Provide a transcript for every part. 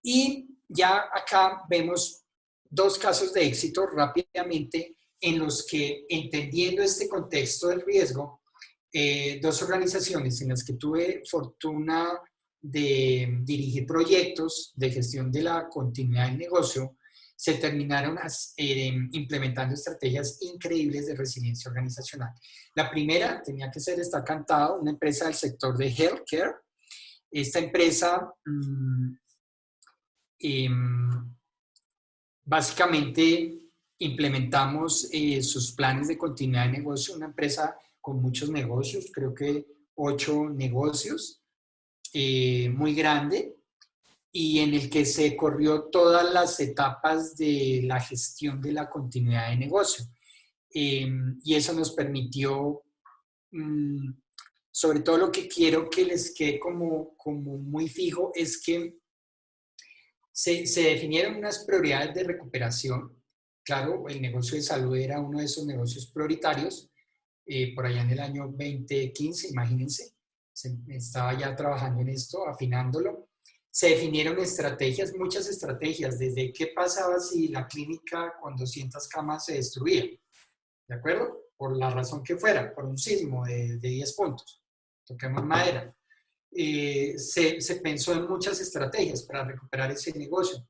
Y ya acá vemos dos casos de éxito rápidamente en los que, entendiendo este contexto del riesgo, dos organizaciones en las que tuve fortuna de dirigir proyectos de gestión de la continuidad del negocio, se terminaron implementando estrategias increíbles de resiliencia organizacional. La primera tenía que ser, está cantado, una empresa del sector de healthcare. Esta empresa básicamente implementamos sus planes de continuidad de negocio, una empresa con muchos negocios, creo que 8 negocios, muy grande, y en el que se corrió todas las etapas de la gestión de la continuidad de negocio. Y eso nos permitió, sobre todo lo que quiero que les quede como muy fijo, es que se definieron unas prioridades de recuperación. Claro, el negocio de salud era uno de esos negocios prioritarios. Por allá en el año 2015, imagínense, se estaba ya trabajando en esto, afinándolo. Se definieron estrategias, muchas estrategias, desde qué pasaba si la clínica con 200 camas se destruía, ¿de acuerdo? Por la razón que fuera, por un sismo de 10 puntos, toquemos madera. Se pensó en muchas estrategias para recuperar ese negocio.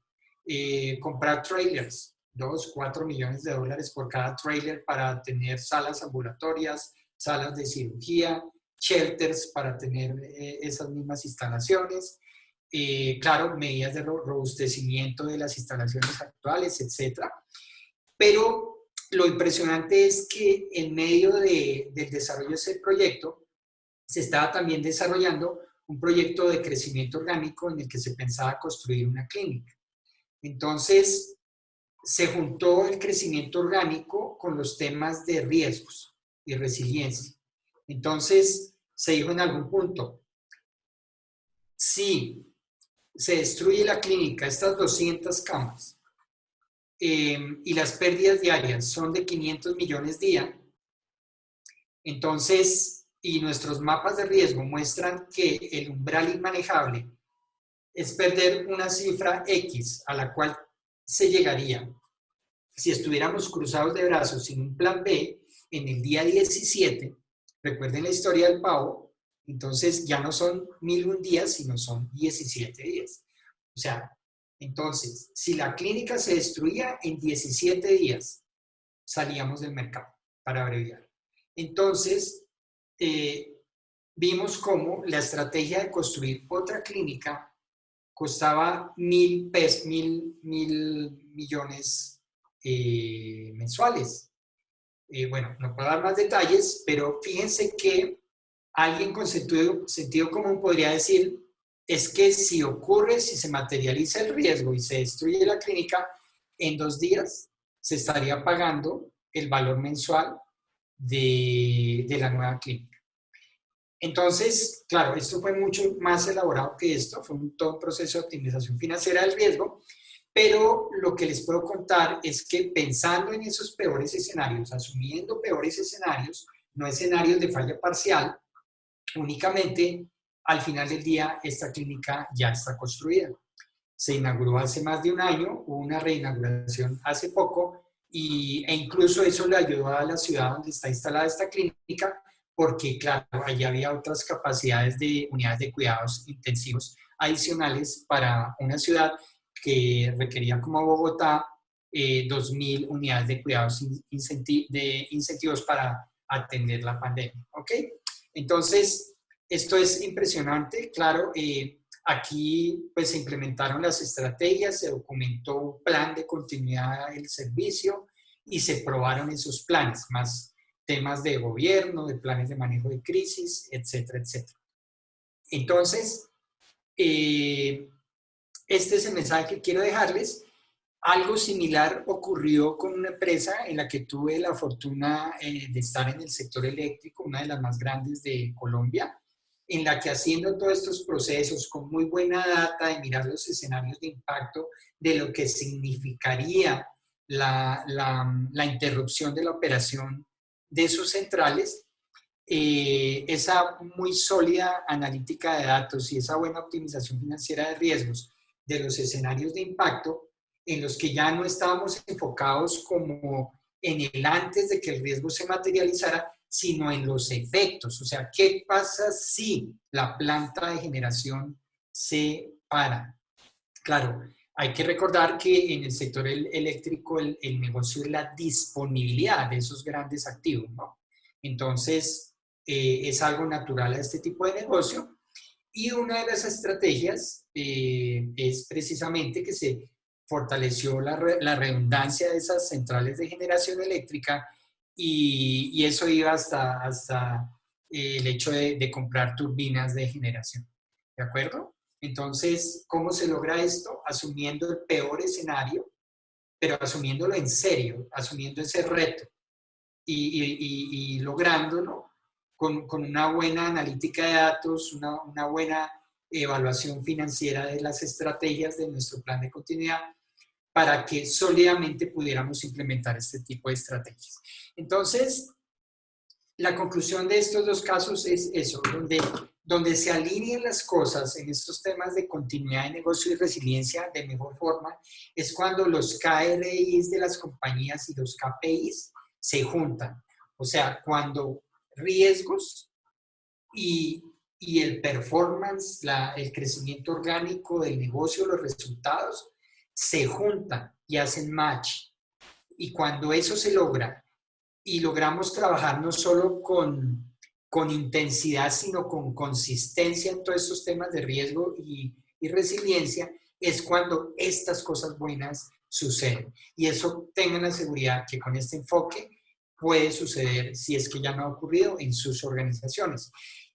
Comprar trailers, 2, 4 millones de dólares por cada trailer para tener salas ambulatorias, salas de cirugía, shelters para tener esas mismas instalaciones. Claro, medidas de robustecimiento de las instalaciones actuales, etc. Pero lo impresionante es que en medio del desarrollo de ese proyecto, se estaba también desarrollando un proyecto de crecimiento orgánico en el que se pensaba construir una clínica. Entonces, se juntó el crecimiento orgánico con los temas de riesgos y resiliencia. Entonces, se dijo en algún punto, si se destruye la clínica, estas 200 camas, y las pérdidas diarias son de 500 millones día, entonces, y nuestros mapas de riesgo muestran que el umbral inmanejable es perder una cifra X a la cual se llegaría si estuviéramos cruzados de brazos sin un plan B en el día 17. Recuerden la historia del pavo, entonces ya no son 1001 días, sino son 17 días. O sea, entonces, si la clínica se destruía en 17 días, salíamos del mercado, para abreviar. Entonces, vimos cómo la estrategia de construir otra clínica costaba 1.000 millones mensuales. Bueno, no puedo dar más detalles, pero fíjense que alguien con sentido común podría decir, es que si ocurre, si se materializa el riesgo y se destruye la clínica, en 2 días se estaría pagando el valor mensual de la nueva clínica. Entonces, claro, esto fue mucho más elaborado que esto, fue todo un proceso de optimización financiera del riesgo, pero lo que les puedo contar es que pensando en esos peores escenarios, asumiendo peores escenarios, no escenarios de falla parcial, únicamente al final del día esta clínica ya está construida. Se inauguró hace más de un año, hubo una reinauguración hace poco e incluso eso le ayudó a la ciudad donde está instalada esta clínica porque, claro, allí había otras capacidades de unidades de cuidados intensivos adicionales para una ciudad que requería como Bogotá 2.000 unidades de cuidados de incentivos para atender la pandemia. ¿Ok? Entonces, esto es impresionante, claro. Aquí pues se implementaron las estrategias, se documentó un plan de continuidad del servicio y se probaron esos planes, más temas de gobierno, de planes de manejo de crisis, etcétera, etcétera. Entonces, este es el mensaje que quiero dejarles. Algo similar ocurrió con una empresa en la que tuve la fortuna de estar en el sector eléctrico, una de las más grandes de Colombia, en la que haciendo todos estos procesos con muy buena data, de mirar los escenarios de impacto de lo que significaría la interrupción de la operación de sus centrales, esa muy sólida analítica de datos y esa buena optimización financiera de riesgos de los escenarios de impacto en los que ya no estábamos enfocados como en el antes de que el riesgo se materializara, sino en los efectos. O sea, ¿qué pasa si la planta de generación se para? Claro, hay que recordar que en el sector eléctrico el negocio es la disponibilidad de esos grandes activos, ¿no? Entonces, es algo natural a este tipo de negocio. Y una de las estrategias es precisamente que se fortaleció la redundancia de esas centrales de generación eléctrica y eso iba hasta el hecho de comprar turbinas de generación. ¿De acuerdo? Entonces, ¿cómo se logra esto? Asumiendo el peor escenario, pero asumiéndolo en serio, asumiendo ese reto y lográndolo con una buena analítica de datos, una buena evaluación financiera de las estrategias de nuestro plan de continuidad para que sólidamente pudiéramos implementar este tipo de estrategias. Entonces, la conclusión de estos dos casos es eso, donde se alineen las cosas en estos temas de continuidad de negocio y resiliencia de mejor forma, es cuando los KRIs de las compañías y los KPIs se juntan. O sea, cuando riesgos y el performance, el crecimiento orgánico del negocio, los resultados, se juntan y hacen match. Y cuando eso se logra y logramos trabajar no solo con intensidad, sino con consistencia en todos estos temas de riesgo y resiliencia, es cuando estas cosas buenas suceden. Y eso tengan la seguridad que con este enfoque puede suceder, si es que ya no ha ocurrido, en sus organizaciones.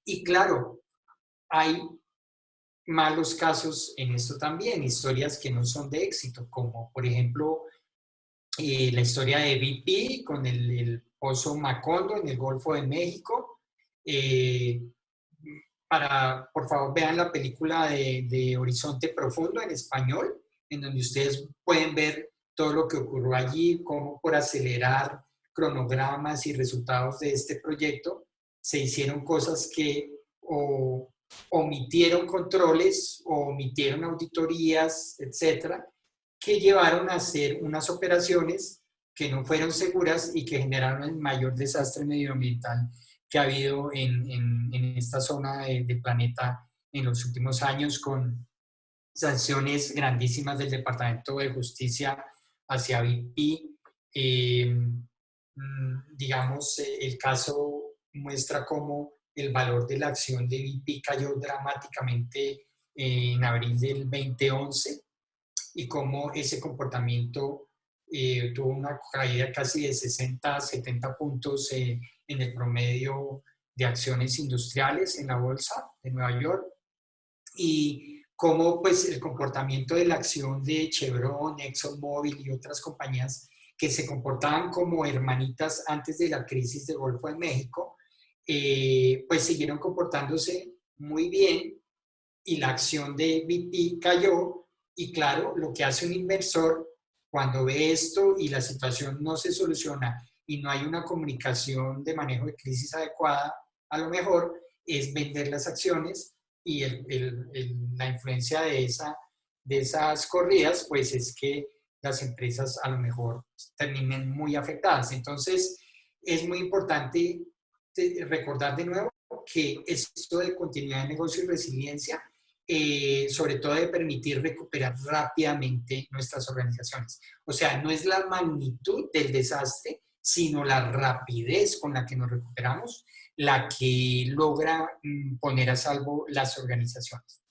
Y claro, hay malos casos en esto también, historias que no son de éxito, como por ejemplo la historia de BP con el pozo Macondo en el Golfo de México. Por favor, vean la película de Horizonte Profundo en español, en donde ustedes pueden ver todo lo que ocurrió allí, cómo por acelerar cronogramas y resultados de este proyecto se hicieron cosas que o omitieron controles o omitieron auditorías, etcétera, que llevaron a hacer unas operaciones que no fueron seguras y que generaron el mayor desastre medioambiental que ha habido en esta zona del planeta en los últimos años, con sanciones grandísimas del Departamento de Justicia hacia BP. Digamos, el caso muestra cómo el valor de la acción de BP cayó dramáticamente en abril del 2011 y cómo ese comportamiento tuvo una caída casi de 60 a 70 puntos en el promedio de acciones industriales en la bolsa de Nueva York, y cómo pues el comportamiento de la acción de Chevron, ExxonMobil y otras compañías que se comportaban como hermanitas antes de la crisis del Golfo de México, pues siguieron comportándose muy bien y la acción de BP cayó. Y claro, lo que hace un inversor cuando ve esto y la situación no se soluciona y no hay una comunicación de manejo de crisis adecuada, a lo mejor es vender las acciones, y la influencia de esas corridas, pues es que las empresas a lo mejor terminen muy afectadas. Entonces, es muy importante recordar de nuevo que esto de continuidad de negocio y resiliencia sobre todo de permitir recuperar rápidamente nuestras organizaciones. O sea, no es la magnitud del desastre, sino la rapidez con la que nos recuperamos, la que logra poner a salvo las organizaciones.